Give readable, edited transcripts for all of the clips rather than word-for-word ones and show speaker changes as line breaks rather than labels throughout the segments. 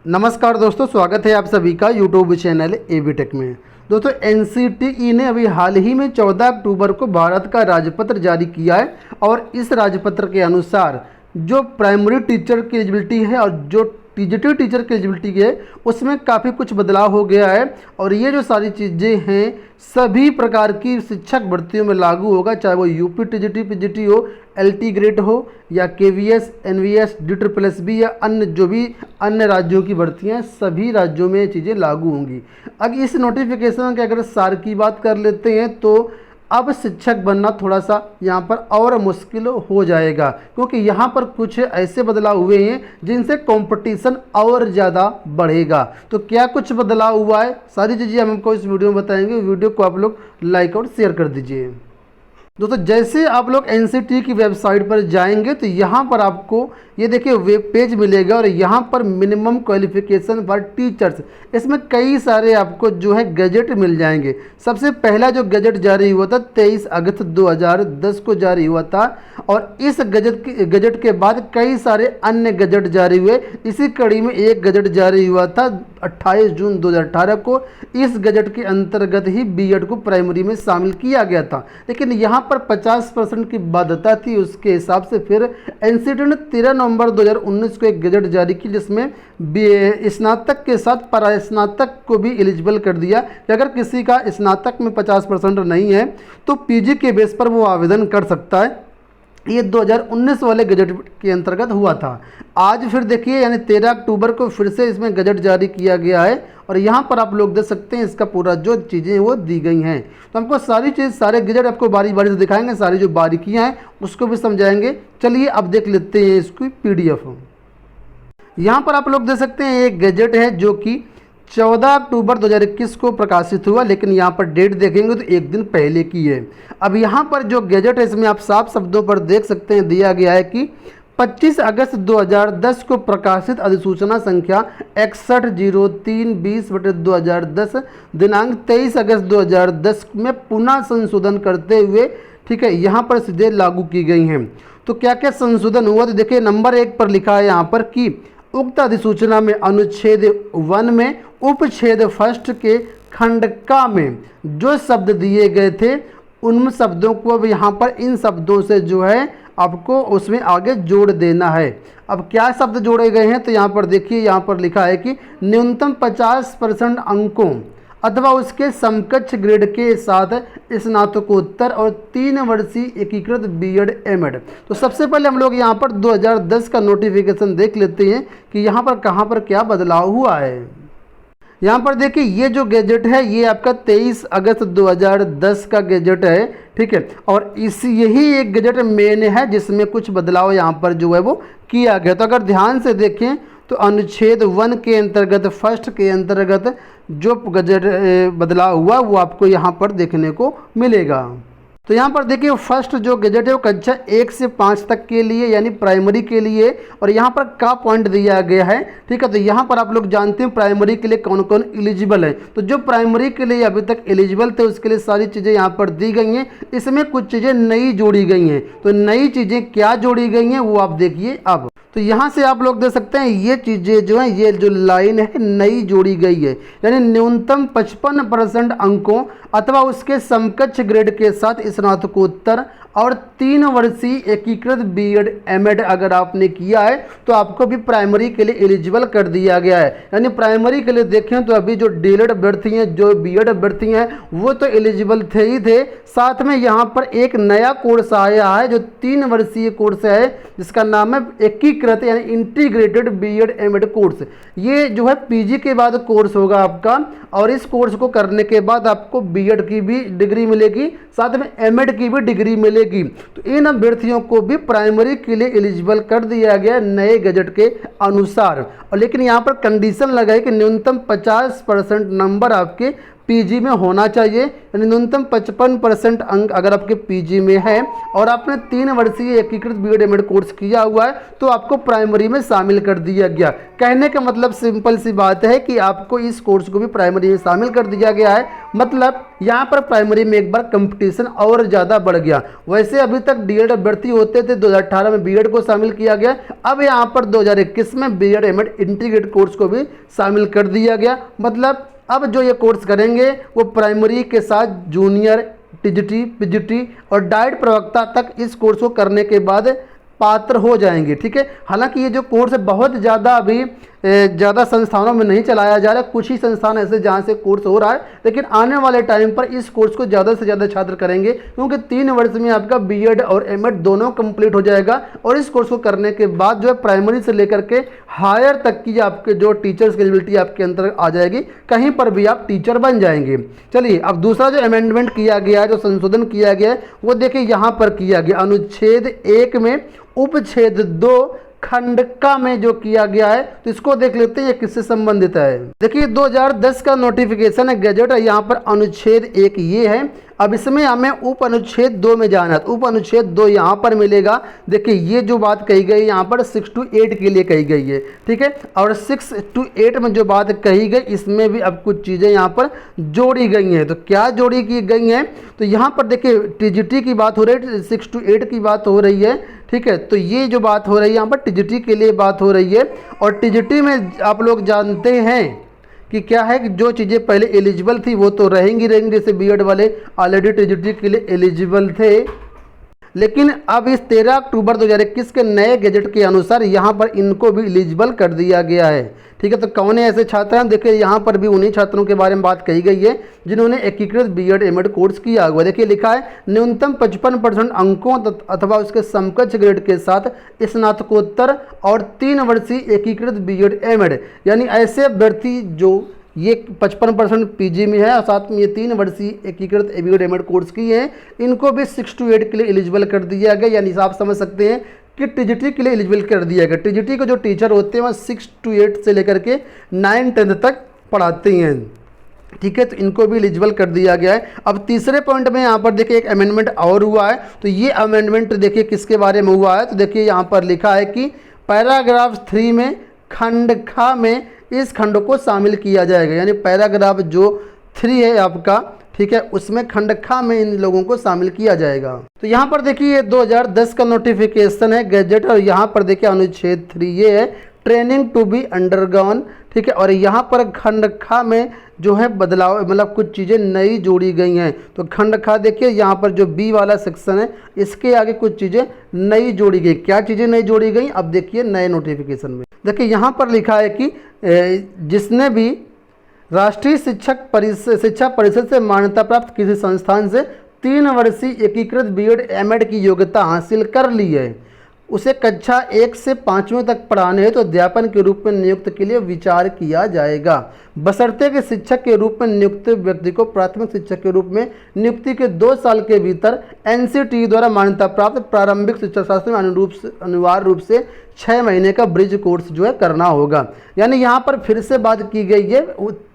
नमस्कार दोस्तों, स्वागत है आप सभी का यूट्यूब चैनल एबी टेक में। दोस्तों एनसीटीई ने अभी हाल ही में 14 अक्टूबर को भारत का राजपत्र जारी किया है और इस राजपत्र के अनुसार जो प्राइमरी टीचर की एलिजिबिलिटी है और जो टीजीटी टीचर की एलिजिबिलिटी है उसमें काफ़ी कुछ बदलाव हो गया है। और ये जो सारी चीज़ें हैं सभी प्रकार की शिक्षक भर्तियों में लागू होगा, चाहे वो यूपी टीजीटी पीजीटी हो, एलटी ग्रेड हो या केवीएस एनवीएस DSSB या अन्य जो भी अन्य राज्यों की भर्तियां हैं, सभी राज्यों में ये चीज़ें लागू होंगी। अब इस नोटिफिकेशन के अगर सार की बात कर लेते हैं तो अब शिक्षक बनना थोड़ा सा यहाँ पर और मुश्किल हो जाएगा, क्योंकि यहाँ पर कुछ ऐसे बदलाव हुए हैं जिनसे कंपटीशन और ज़्यादा बढ़ेगा। तो क्या कुछ बदलाव हुआ है, सारी चीज़ें हम आपको इस वीडियो में बताएंगे। वीडियो को आप लोग लाइक और शेयर कर दीजिए। दोस्तों जैसे आप लोग एनसीटीई की वेबसाइट पर जाएंगे तो यहाँ पर आपको ये देखिए वेब पेज मिलेगा और यहाँ पर मिनिमम क्वालिफिकेशन फॉर टीचर्स, इसमें कई सारे आपको जो है गजट मिल जाएंगे। सबसे पहला जो गजट जारी हुआ था 23 अगस्त 2010 को जारी हुआ था और इस गजट के बाद कई सारे अन्य गजट जारी हुए। इसी कड़ी में एक गजट जारी हुआ था 28 जून 2018 को। इस गजट के अंतर्गत ही बीएड को प्राइमरी में शामिल किया गया था, लेकिन यहाँ पर 50% की बाध्यता थी। उसके हिसाब से फिर एनसीटीई ने 13 नवंबर 2019 को एक गजट जारी की जिसमें स्नातक के साथ परास्नातक को भी एलिजिबल कर दिया कि अगर किसी का स्नातक में 50% नहीं है तो पीजी के बेस पर वो आवेदन कर सकता है। ये 2019 वाले गजट के अंतर्गत हुआ था। आज फिर देखिए यानी 13 अक्टूबर को फिर से इसमें गजट जारी किया गया है और यहाँ पर आप लोग देख सकते हैं इसका पूरा जो चीज़ें वो दी गई हैं। तो हमको सारी चीज़ सारे गजट आपको बारी बारी से दिखाएंगे, सारी जो बारीकियाँ हैं उसको भी समझाएंगे। चलिए अब देख लेते हैं इसकी PDF। यहाँ पर आप लोग देख सकते हैं एक गजट है जो कि 14 अक्टूबर 2021 को प्रकाशित हुआ, लेकिन यहाँ पर डेट देखेंगे तो एक दिन पहले की है। अब यहाँ पर जो गजट है इसमें आप साफ शब्दों पर देख सकते हैं दिया गया है कि 25 अगस्त 2010 को प्रकाशित अधिसूचना संख्या 6103/20/2010 दिनांक 23 अगस्त 2010 में पुनः संशोधन करते हुए ठीक है यहाँ पर सीधे लागू की गई हैं। तो क्या क्या संशोधन हुआ, तो देखिए नंबर 1 पर लिखा है यहाँ पर कि उक्त अधिसूचना में अनुच्छेद 1 में उपच्छेद फर्स्ट के खंड का में जो शब्द दिए गए थे उन शब्दों को अब यहाँ पर इन शब्दों से जो है आपको उसमें आगे जोड़ देना है। अब क्या शब्द जोड़े गए हैं, तो यहाँ पर देखिए यहाँ पर लिखा है कि न्यूनतम 50% अंकों अथवा उसके समकक्ष ग्रेड के साथ स्नातकोत्तर और 3 वर्षीय एकीकृत बीएड एमएड। तो सबसे पहले हम लोग यहाँ पर 2010 का नोटिफिकेशन देख लेते हैं कि यहाँ पर कहाँ पर क्या बदलाव हुआ है। यहाँ पर देखिए ये जो गैजेट है ये आपका 23 अगस्त 2010 का गैजेट है, ठीक है। और यही एक गैजेट मेन है जिसमें कुछ बदलाव यहाँ पर जो है वो किया गया। तो अगर ध्यान से देखें तो अनुच्छेद 1 के अंतर्गत फर्स्ट के अंतर्गत जो गजट बदलाव हुआ वो आपको यहाँ पर देखने को मिलेगा। तो यहाँ पर देखिए फर्स्ट जो गजट है वो कक्षा 1 से 5 तक के लिए यानी प्राइमरी के लिए, और यहाँ पर का पॉइंट दिया गया है, ठीक है। तो यहाँ पर आप लोग जानते हैं प्राइमरी के लिए कौन कौन एलिजिबल है। तो जो प्राइमरी के लिए अभी तक एलिजिबल थे उसके लिए सारी चीज़ें यहाँ पर दी गई हैं। इसमें कुछ चीज़ें नई जोड़ी गई हैं, तो नई चीज़ें क्या जोड़ी गई हैं वो आप देखिए। अब तो यहाँ से आप लोग देख सकते हैं ये चीज़ें जो हैं ये जो लाइन है नई जोड़ी गई है, यानी न्यूनतम 55% अंकों अथवा उसके समकक्ष ग्रेड के साथ स्नातकोत्तर और 3 वर्षीय एकीकृत बीएड एमएड अगर आपने किया है तो आपको भी प्राइमरी के लिए एलिजिबल कर दिया गया है। यानी प्राइमरी के लिए देखें तो अभी जो डीएलएड अभ्यर्थी हैं जो बीएड अभ्यर्थी हैं वो तो एलिजिबल थे ही थे, साथ में यहाँ पर एक नया कोर्स आया है जो 3 वर्षीय कोर्स है जिसका नाम है एकीकृत यानी इंटीग्रेटेड बीएड एमएड कोर्स। ये जो है पीजी के बाद कोर्स होगा आपका और इस कोर्स को करने के बाद आपको बीएड की भी डिग्री मिलेगी, साथ में एमएड की भी डिग्री मिलेगी। तो इन अभ्यर्थियों को भी प्राइमरी के लिए एलिजिबल कर दिया गया नए गजट के अनुसार। और लेकिन यहाँ पर कंडीशन लगा है कि न्यूनतम 50% नंबर आपके पीजी में होना चाहिए, यानी न्यूनतम 55% अंक अगर आपके पीजी में है और आपने 3 वर्षीय एकीकृत बीएड एमएड कोर्स किया हुआ है तो आपको प्राइमरी में शामिल कर दिया गया। कहने का मतलब सिंपल सी बात है कि आपको इस कोर्स को भी प्राइमरी में शामिल कर दिया गया है। मतलब यहाँ पर प्राइमरी में एक बार कंपटीशन और ज़्यादा बढ़ गया। वैसे अभी तक डीएड अभ्यर्थी होते थे, 2018 में बीएड को शामिल किया गया, अब यहाँ पर 2021 में बीएड एमएड इंटीग्रेटेड कोर्स को भी शामिल कर दिया गया। मतलब अब जो ये कोर्स करेंगे वो प्राइमरी के साथ जूनियर, टीजीटी, पीजीटी और डाइट प्रवक्ता तक इस कोर्स को करने के बाद पात्र हो जाएंगे। ठीक है, हालांकि ये जो कोर्स है बहुत ज़्यादा अभी ज़्यादा संस्थानों में नहीं चलाया जा रहा है, कुछ ही संस्थान ऐसे जहाँ से कोर्स हो रहा है, लेकिन आने वाले टाइम पर इस कोर्स को ज़्यादा से ज़्यादा छात्र करेंगे क्योंकि 3 वर्ष में आपका बीएड और एमएड दोनों कंप्लीट हो जाएगा और इस कोर्स को करने के बाद जो है प्राइमरी से लेकर के हायर तक की आपके जो टीचर्स की एलिजिबिलिटी आपके अंदर आ जाएगी, कहीं पर भी आप टीचर बन जाएंगे। चलिए अब दूसरा जो अमेंडमेंट किया गया है, जो संशोधन किया गया है, वो देखिए यहाँ पर किया गया अनुच्छेद 1 में उपच्छेद 2 खंड का में जो किया गया है, तो इसको देख लेते हैं ये किससे संबंधित है। देखिए 2010 का नोटिफिकेशन है, गैजेट है, यहाँ पर अनुच्छेद 1 ये है। अब इसमें हमें उप अनुच्छेद 2 में जाना है, तो उप अनुच्छेद 2 यहाँ पर मिलेगा। देखिए ये जो बात कही गई यहाँ पर 6 to 8 के लिए कही गई है, ठीक है, और 6 to 8 में जो बात कही गई इसमें भी अब कुछ चीज़ें यहाँ पर जोड़ी गई हैं। तो क्या जोड़ी की गई हैं, तो यहाँ पर देखिए टीजीटी की बात हो रही है, 6 to 8 की बात हो रही है, ठीक है। तो ये जो बात हो रही है यहाँ पर टीजीटी के लिए बात हो रही है और टीजीटी में आप लोग जानते हैं कि क्या है कि जो चीज़ें पहले एलिजिबल थी वो तो रहेंगी। जैसे बीएड वाले ऑलरेडी टीजीटी के लिए एलिजिबल थे, लेकिन अब इस 13 अक्टूबर 2021 के नए गैजेट के अनुसार यहाँ पर इनको भी एलिजिबल कर दिया गया है, ठीक है। तो कौन है ऐसे छात्र हैं, देखिए यहाँ पर भी उन्हीं छात्रों के बारे में बात कही गई है जिन्होंने एकीकृत बीएड एमएड कोर्स किया हुआ। देखिए लिखा है न्यूनतम 55% अंकों अथवा उसके समकक्ष ग्रेड के साथ स्नातकोत्तर और 3 वर्षीय एकीकृत बीएड एमएड, यानी ऐसे अभ्यर्थी जो ये 55% पीजी में है और साथ में ये 3 वर्षीय एकीकृत बीएड एमएड कोर्स की है, इनको भी 6 to 8 के लिए एलिजिबल कर दिया गया। यानी आप समझ सकते हैं कि टीजीटी के लिए एलिजिबल कर दिया गया। टीजीटी के जो टीचर होते हैं वह 6 to 8 से लेकर के 9-10 तक पढ़ाते हैं, ठीक है, तो इनको भी एलिजिबल कर दिया गया है। अब तीसरे पॉइंट में यहाँ पर देखिए एक अमेंडमेंट और हुआ है, तो ये अमेंडमेंट देखिए किसके बारे में हुआ है, तो देखिए यहाँ पर लिखा है कि पैराग्राफ 3 में खंड ख में इस खंड को शामिल किया जाएगा। यानी पैराग्राफ जो 3 है आपका, ठीक है, उसमें खंड ख में इन लोगों को शामिल किया जाएगा। तो यहाँ पर देखिए ये 2010 का नोटिफिकेशन है गैजेट और यहाँ पर देखिए अनुच्छेद 3 ये है ट्रेनिंग टू बी अंडरगॉन, ठीक है, और यहाँ पर खंड ख में जो है बदलाव, मतलब कुछ चीज़ें नई जोड़ी गई हैं। तो खंड ख देखिए यहाँ पर जो बी वाला सेक्शन है इसके आगे कुछ चीज़ें नई जोड़ी गई। क्या चीज़ें नई जोड़ी गई, अब देखिए नए नोटिफिकेशन में देखिए यहाँ पर लिखा है कि जिसने भी राष्ट्रीय शिक्षा परिषद से मान्यता प्राप्त किसी संस्थान से 3 वर्षीय एकीकृत बीएड एमएड की योग्यता हासिल कर ली है, उसे कक्षा 1 से 5वीं तक पढ़ाने हेतु तो अध्यापन के रूप में नियुक्त के लिए विचार किया जाएगा, बशर्ते कि शिक्षक के रूप में नियुक्त व्यक्ति को प्राथमिक शिक्षक के रूप में नियुक्ति के 2 साल के भीतर एनसीटी द्वारा मान्यता प्राप्त प्रारंभिक शिक्षा शास्त्र में अनिवार्य रूप से 6 महीने का ब्रिज कोर्स जो है करना होगा। यानी यहाँ पर फिर से बात की गई है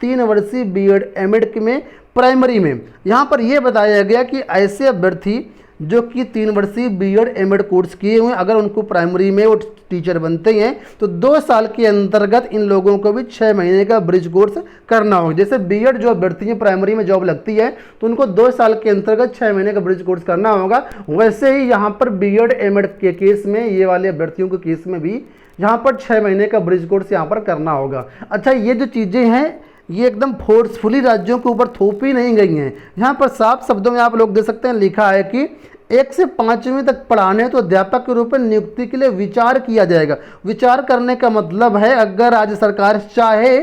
3 वर्षीय बीएड एमएड में प्राइमरी में। यहाँ पर यह बताया गया कि ऐसे अभ्यर्थी जो कि 3 वर्षीय बीएड एमएड कोर्स किए हुए, अगर उनको प्राइमरी में वो टीचर बनते हैं तो 2 साल के अंतर्गत इन लोगों को भी 6 महीने का ब्रिज कोर्स करना होगा। जैसे बीएड जो अभ्यर्थी है प्राइमरी में जॉब लगती है तो उनको 2 साल के अंतर्गत 6 महीने का ब्रिज कोर्स करना होगा, वैसे ही यहाँ पर बीएड एमएड के केस में, ये वाले अभ्यर्थियों के केस में भी यहाँ पर 6 महीने का ब्रिज कोर्स यहाँ पर करना होगा। अच्छा, ये जो चीज़ें हैं ये एकदम फोर्सफुली राज्यों के ऊपर थोपी नहीं गई हैं। यहाँ पर साफ शब्दों में आप लोग देख सकते हैं लिखा है कि 1 से 5वीं तक पढ़ाने तो अध्यापक के रूप में नियुक्ति के लिए विचार किया जाएगा। विचार करने का मतलब है अगर राज्य सरकार चाहे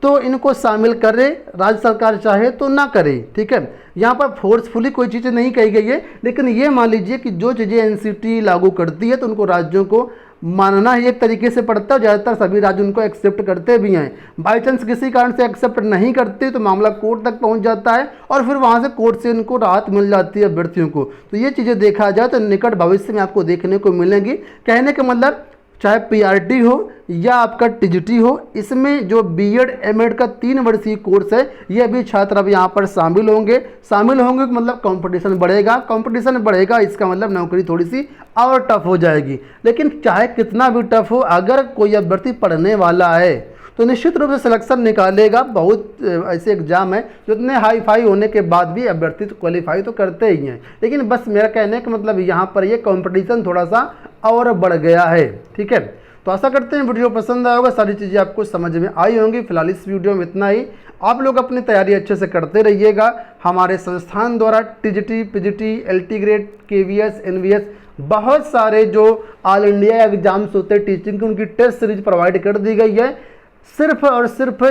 तो इनको शामिल करे, राज्य सरकार चाहे तो ना करे, ठीक है। यहाँ पर फोर्सफुली कोई चीज़ें नहीं कही गई है, लेकिन ये मान लीजिए कि जो चीज़ें एनसीटी लागू करती है तो उनको राज्यों को मानना ही एक तरीके से पड़ता है। ज़्यादातर सभी राज्य उनको एक्सेप्ट करते भी हैं। बाई चांस किसी कारण से एक्सेप्ट नहीं करते तो मामला कोर्ट तक पहुंच जाता है और फिर वहां से कोर्ट से उनको राहत मिल जाती है अभ्यर्थियों को। तो ये चीज़ें देखा जाए तो निकट भविष्य में आपको देखने को मिलेंगी। कहने का मतलब चाहे पीआरटी हो या आपका टीजीटी हो, इसमें जो बीएड एमएड का 3 वर्षीय कोर्स है, ये अभी छात्र अब यहाँ पर शामिल होंगे मतलब कंपटीशन बढ़ेगा, इसका मतलब नौकरी थोड़ी सी और टफ हो जाएगी। लेकिन चाहे कितना भी टफ हो, अगर कोई अभ्यर्थी पढ़ने वाला है तो निश्चित रूप से सिलेक्शन निकालेगा। बहुत ऐसे एग्जाम है जो इतने हाई फाई होने के बाद भी अभ्यर्थी तो क्वालिफाई तो करते ही हैं, लेकिन बस मेरा कहने का मतलब यहाँ पर ये कंपटीशन थोड़ा सा और बढ़ गया है। ठीक है, तो आशा करते हैं वीडियो पसंद आया होगा, सारी चीज़ें आपको समझ में आई होंगी। फिलहाल इस वीडियो में इतना ही। आप लोग अपनी तैयारी अच्छे से करते रहिएगा। हमारे संस्थान द्वारा TGT, PGT, LT grade, KVS, NVS, बहुत सारे जो ऑल इंडिया एग्जाम्स होते हैं टीचिंग के, उनकी टेस्ट सीरीज प्रोवाइड कर दी गई है। सिर्फ और सिर्फ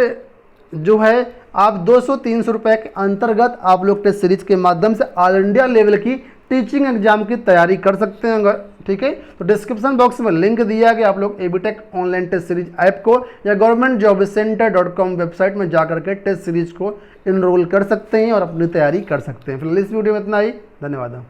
जो है आप 200-300 रुपये के अंतर्गत आप लोग टेस्ट सीरीज के माध्यम से ऑल इंडिया लेवल की टीचिंग एग्जाम की तैयारी कर सकते हैं। ठीक है, तो डिस्क्रिप्शन बॉक्स में लिंक दिया कि आप लोग एबीटेक ऑनलाइन टेस्ट सीरीज ऐप को या governmentjobcenter.com वेबसाइट में जाकर के टेस्ट सीरीज को इनरोल कर सकते हैं और अपनी तैयारी कर सकते हैं। फिलहाल इस वीडियो में इतना ही। धन्यवाद।